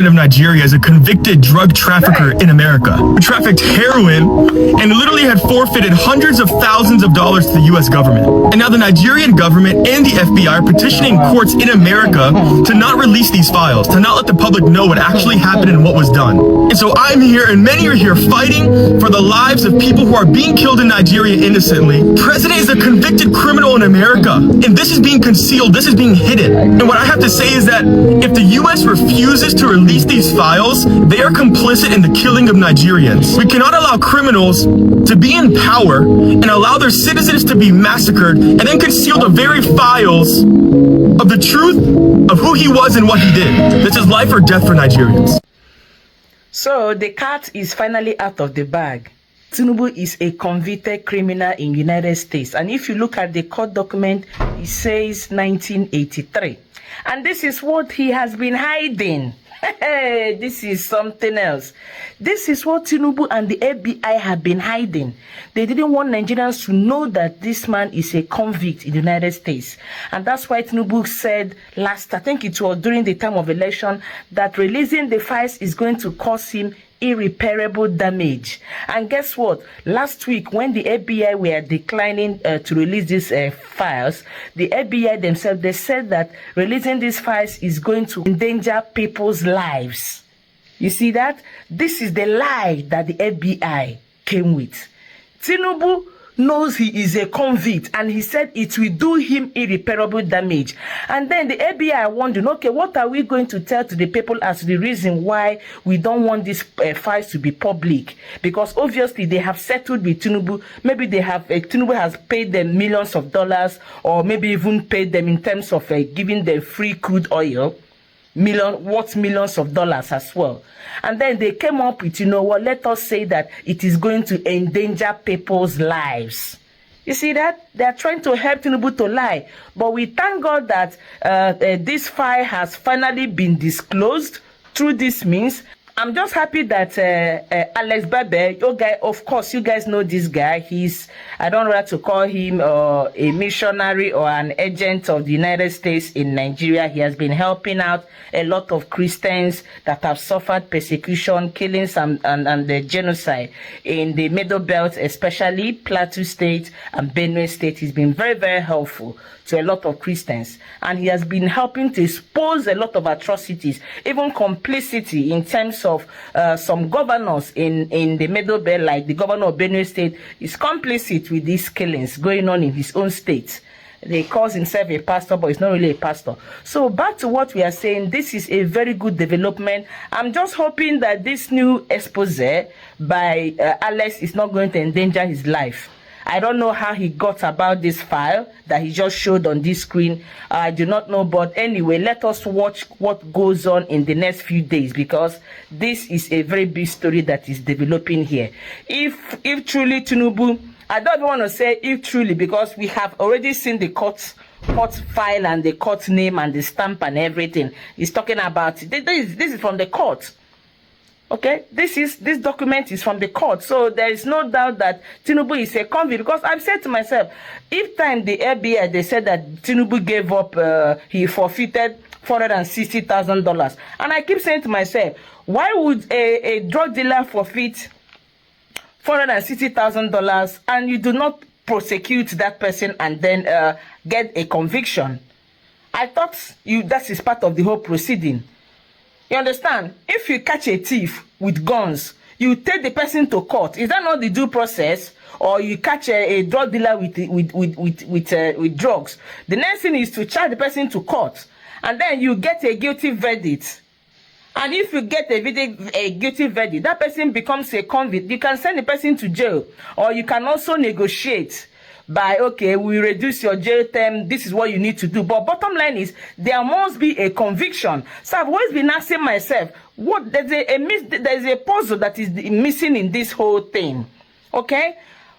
of Nigeria is a convicted drug trafficker in America who trafficked heroin and literally had forfeited hundreds of thousands of dollars to the US government. And now the Nigerian government and the FBI are petitioning courts in America to not release these files, to not let the public know what actually happened and what was done. And so I'm here, and many are here fighting for the lives of people who are being killed in Nigeria innocently. President is a convicted criminal in America, and this is being concealed, this is being hidden. And what I have to say is that if the US refuses to release these files, they are complicit in the killing of Nigerians. We cannot allow criminals to be in power and allow their citizens to be massacred and then conceal the very files of the truth of who he was and what he did. This is life or death for Nigerians. So the cat is finally out of the bag. Tinubu is a convicted criminal in the United States. And if you look at the court document, it says 1983. And this is what he has been hiding. This is something else. This is what Tinubu and the FBI have been hiding. They didn't want Nigerians to know that this man is a convict in the United States. And that's why Tinubu said last, I think it was during the time of election, that releasing the files is going to cause him irreparable damage. And guess what? Last week, when the FBI were declining to release these files, the FBI themselves, they said that releasing these files is going to endanger people's lives. You see that? This is the lie that the FBI came with. Tinubu knows he is a convict, and he said it will do him irreparable damage. And then the FBI wondering, okay, what are we going to tell to the people as the reason why we don't want these files to be public? Because obviously they have settled with Tinubu. Maybe they have Tinubu has paid them millions of dollars, or maybe even paid them in terms of giving them free crude oil, millions of dollars as well. And then they came up with, you know what, let us say that it is going to endanger people's lives. You see that? They are trying to help Tinubu to lie. But we thank God that this file has finally been disclosed through this means. I'm just happy that Alex Babe, your guy, of course, you guys know this guy. He's, I don't know how to call him a missionary or an agent of the United States in Nigeria. He has been helping out a lot of Christians that have suffered persecution, killings, and the genocide in the Middle Belt, especially Plateau State and Benue State. He's been very, very helpful to a lot of Christians, and he has been helping to expose a lot of atrocities, even complicity in terms of some governors in the Middle Belt, like the governor of Benue State, is complicit with these killings going on in his own state. They calls himself a pastor, but he's not really a pastor. So back to what we are saying, this is a very good development. I'm just hoping that this new expose by Alex is not going to endanger his life. I don't know how he got about this file that he just showed on this screen. I do not know. But anyway, let us watch what goes on in the next few days, because this is a very big story that is developing here. If truly Tinubu, I don't want to say if truly, because we have already seen the court file and the court name and the stamp and everything. He's talking about this is from the court. Okay, this document is from the court, so there is no doubt that Tinubu is a convict. Because I've said to myself, if time the FBI they said that Tinubu gave up, he forfeited $460,000, and I keep saying to myself, why would a drug dealer forfeit $460,000 and you do not prosecute that person and then get a conviction? I thought that is part of the whole proceeding. You understand? If you catch a thief with guns, you take the person to court. Is that not the due process? Or you catch a drug dealer with drugs? The next thing is to charge the person to court, and then you get a guilty verdict. And if you get a guilty verdict, that person becomes a convict. You can send the person to jail, or you can also negotiate by, okay, we reduce your jail term, this is what you need to do. But bottom line is, there must be a conviction. So I've always been asking myself, there's a puzzle that is missing in this whole thing. Okay?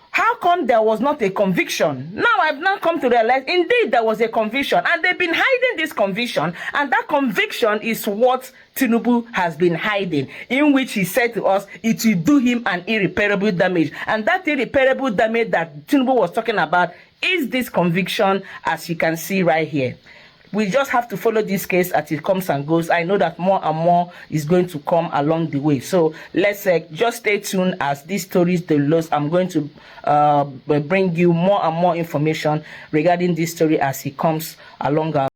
How come there was not a conviction? Now I've now come to realize, indeed, there was a conviction. And they've been hiding this conviction. And that conviction is what Tinubu has been hiding, in which he said to us, it will do him an irreparable damage. And that irreparable damage that Tinubu was talking about is this conviction, as you can see right here. we just have to follow this case as it comes and goes. I know that more and more is going to come along the way. So let's just stay tuned as these stories develop. I'm going to bring you more and more information regarding this story as it comes along.